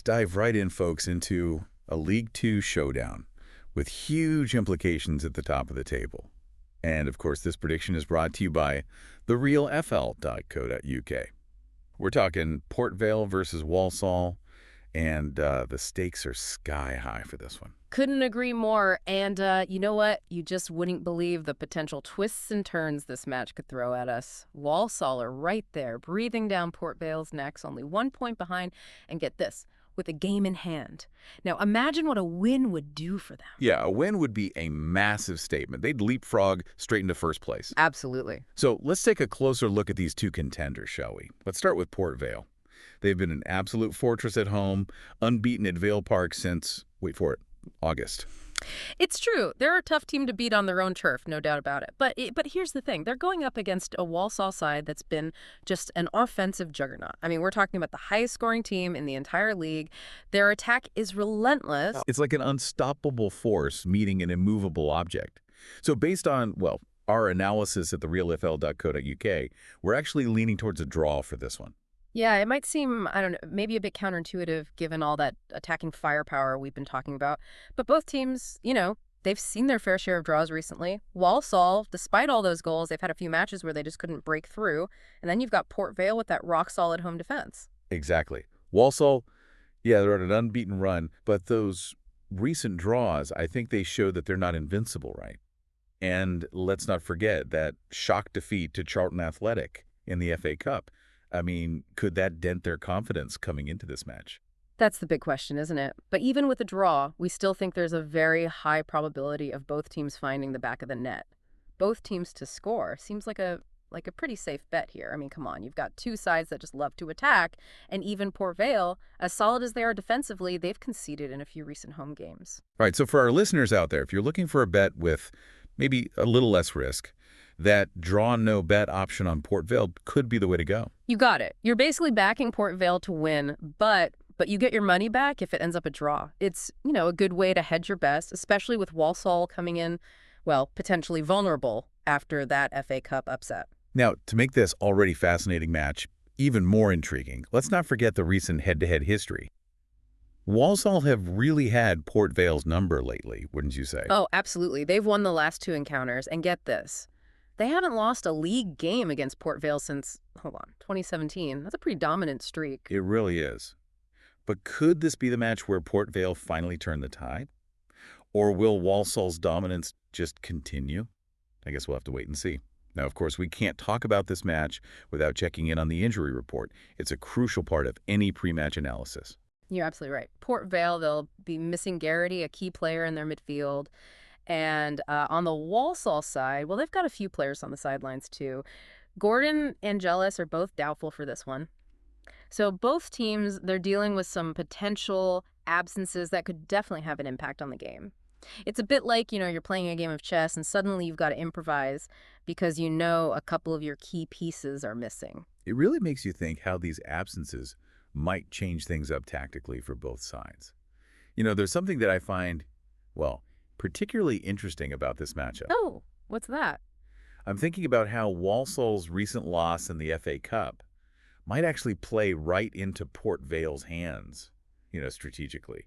dive right in, folks, into a League Two showdown with huge implications at the top of the table. And, of course, this prediction is brought to you by therealfl.co.uk. We're talking Port Vale versus Walsall, and the stakes are sky high for this one. Couldn't agree more. And you know what? You just wouldn't believe the potential twists and turns this match could throw at us. Walsall are right there, breathing down Port Vale's necks, only 1 point behind. And get this, with a game in hand. Now, imagine what a win would do for them. Yeah, a win would be a massive statement. They'd leapfrog straight into first place. Absolutely. So let's take a closer look at these two contenders, shall we? Let's start with Port Vale. They've been an absolute fortress at home, unbeaten at Vale Park since, wait for it, August. It's true. They're a tough team to beat on their own turf, no doubt about it. But here's the thing. They're going up against a Walsall side that's been just an offensive juggernaut. I mean, we're talking about the highest scoring team in the entire league. Their attack is relentless. It's like an unstoppable force meeting an immovable object. So based on, well, our analysis at therealfl.co.uk, we're actually leaning towards a draw for this one. Yeah, it might seem, I don't know, maybe a bit counterintuitive given all that attacking firepower we've been talking about. But both teams, they've seen their fair share of draws recently. Walsall, despite all those goals, they've had a few matches where they just couldn't break through. And then you've got Port Vale with that rock-solid home defense. Exactly. Walsall, yeah, they're on an unbeaten run, but those recent draws, I think they show that they're not invincible, right? And let's not forget that shock defeat to Charlton Athletic in the FA Cup. I mean, could that dent their confidence coming into this match? That's the big question, isn't it? But even with a draw, we still think there's a very high probability of both teams finding the back of the net. Both teams to score seems like a pretty safe bet here. I mean, come on, you've got two sides that just love to attack, and even Port Vale, as solid as they are defensively, they've conceded in a few recent home games. All right, so for our listeners out there, if you're looking for a bet with maybe a little less risk, that draw no bet option on Port Vale could be the way to go. You got it. You're basically backing Port Vale to win, but you get your money back if it ends up a draw. It's, a good way to hedge your bets, especially with Walsall coming in, well, potentially vulnerable after that FA Cup upset. Now, to make this already fascinating match even more intriguing, let's not forget the recent head-to-head history. Walsall have really had Port Vale's number lately, wouldn't you say? Oh, absolutely. They've won the last two encounters, and get this. They haven't lost a league game against Port Vale since, 2017. That's a pretty dominant streak. It really is. But could this be the match where Port Vale finally turn the tide? Or will Walsall's dominance just continue? I guess we'll have to wait and see. Now, of course, we can't talk about this match without checking in on the injury report. It's a crucial part of any pre-match analysis. You're absolutely right. Port Vale, they'll be missing Garrity, a key player in their midfield. And on the Walsall side, well, they've got a few players on the sidelines, too. Gordon and Jealous are both doubtful for this one. So both teams, they're dealing with some potential absences that could definitely have an impact on the game. It's a bit like, you're playing a game of chess and suddenly you've got to improvise because a couple of your key pieces are missing. It really makes you think how these absences might change things up tactically for both sides. There's something that I find, well, particularly interesting about this matchup. Oh, what's that? I'm thinking about how Walsall's recent loss in the FA Cup might actually play right into Port Vale's hands, strategically.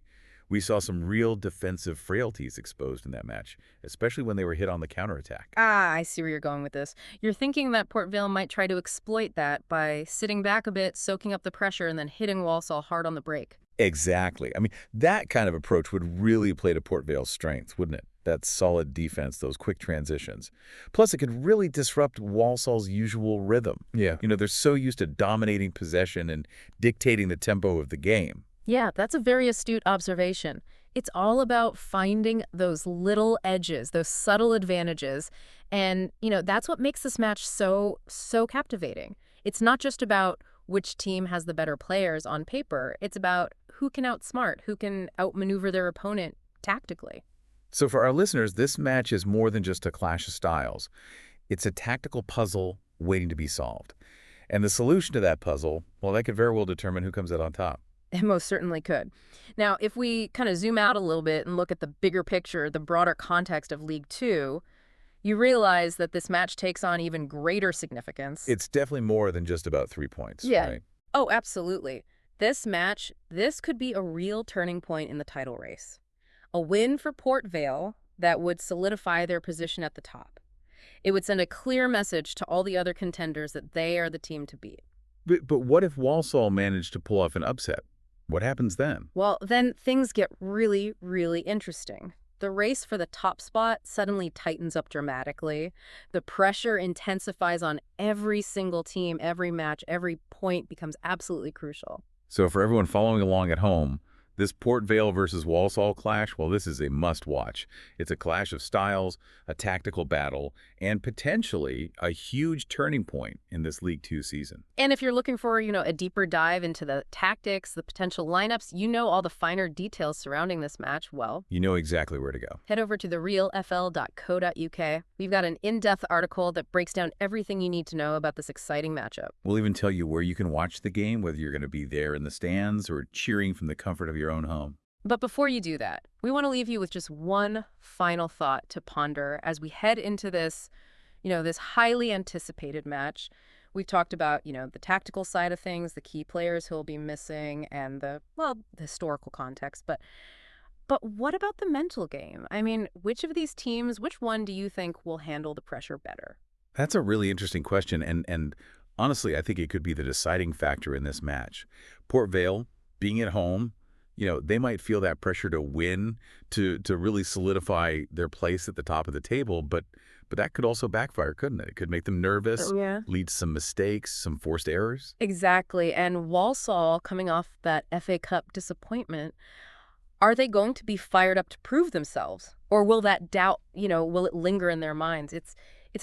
We saw some real defensive frailties exposed in that match, especially when they were hit on the counterattack. Ah, I see where you're going with this. You're thinking that Port Vale might try to exploit that by sitting back a bit, soaking up the pressure, and then hitting Walsall hard on the break. Exactly. I mean, that kind of approach would really play to Port Vale's strengths, wouldn't it? That solid defense, those quick transitions. Plus, it could really disrupt Walsall's usual rhythm. Yeah. They're so used to dominating possession and dictating the tempo of the game. Yeah, that's a very astute observation. It's all about finding those little edges, those subtle advantages. And, that's what makes this match so captivating. It's not just about which team has the better players on paper. It's about who can outsmart, who can outmaneuver their opponent tactically. So for our listeners, this match is more than just a clash of styles. It's a tactical puzzle waiting to be solved. And the solution to that puzzle, well, that could very well determine who comes out on top. It most certainly could. Now, if we kind of zoom out a little bit and look at the bigger picture, the broader context of League Two, you realize that this match takes on even greater significance. It's definitely more than just about 3 points. Yeah. Right? Oh, absolutely. This match, this could be a real turning point in the title race. A win for Port Vale that would solidify their position at the top. It would send a clear message to all the other contenders that they are the team to beat. But what if Walsall managed to pull off an upset? What happens then? Well, then things get really, really interesting. The race for the top spot suddenly tightens up dramatically. The pressure intensifies on every single team, every match, every point becomes absolutely crucial. So for everyone following along at home, this Port Vale versus Walsall clash, well, this is a must-watch. It's a clash of styles, a tactical battle, and potentially a huge turning point in this League Two season. And if you're looking for, a deeper dive into the tactics, the potential lineups, all the finer details surrounding this match, well, You know exactly where to go. head over to therealfl.co.uk. We've got an in-depth article that breaks down everything you need to know about this exciting matchup. We'll even tell you where you can watch the game, whether you're going to be there in the stands or cheering from the comfort of your own home. But before you do that, we want to leave you with just one final thought to ponder as we head into this, this highly anticipated match. We've talked about, the tactical side of things, the key players who'll be missing, and the historical context. But what about the mental game? I mean, which one do you think will handle the pressure better? That's a really interesting question, and honestly, I think it could be the deciding factor in this match. Port Vale, being at home, they might feel that pressure to win, to really solidify their place at the top of the table, but that could also backfire, couldn't it? It could make them nervous, Yeah. lead to some mistakes, some forced errors. Exactly. And Walsall, coming off that FA Cup disappointment, are they going to be fired up to prove themselves? Or will that doubt, will it linger in their minds? It's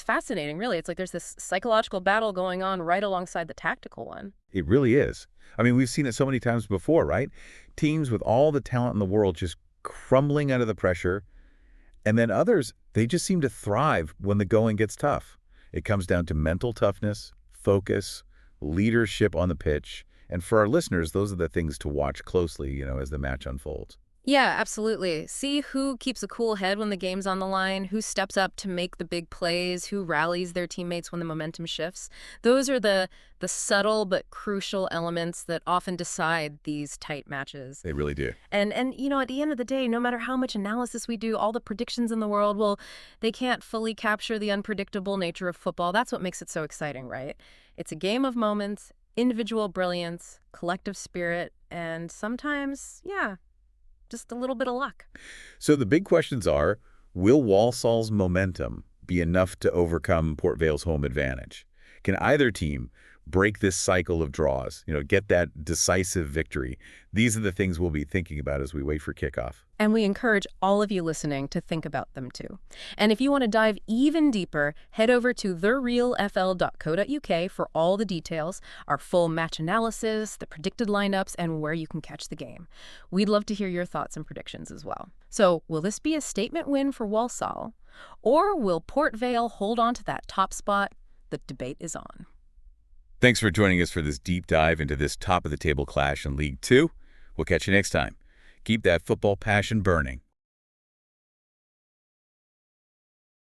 fascinating, really. It's like there's this psychological battle going on right alongside the tactical one. It really is. I mean, we've seen it so many times before, right? Teams with all the talent in the world just crumbling under the pressure, and then others, they just seem to thrive when the going gets tough. It comes down to mental toughness, focus, leadership on the pitch, and for our listeners, those are the things to watch closely, as the match unfolds. Yeah, absolutely. See who keeps a cool head when the game's on the line, who steps up to make the big plays, who rallies their teammates when the momentum shifts. Those are the subtle but crucial elements that often decide these tight matches. They really do. And at the end of the day, no matter how much analysis we do, all the predictions in the world, well, they can't fully capture the unpredictable nature of football. That's what makes it so exciting, right? It's a game of moments, individual brilliance, collective spirit, and sometimes, yeah, just a little bit of luck. So the big questions are, will Walsall's momentum be enough to overcome Port Vale's home advantage? Can either team break this cycle of draws, get that decisive victory? These are the things we'll be thinking about as we wait for kickoff. And we encourage all of you listening to think about them too. And if you want to dive even deeper, head over to therealfl.co.uk for all the details, our full match analysis, the predicted lineups, and where you can catch the game. We'd love to hear your thoughts and predictions as well. So, will this be a statement win for Walsall? Or will Port Vale hold on to that top spot? The debate is on. Thanks for joining us for this deep dive into this top-of-the-table clash in League Two. We'll catch you next time. Keep that football passion burning.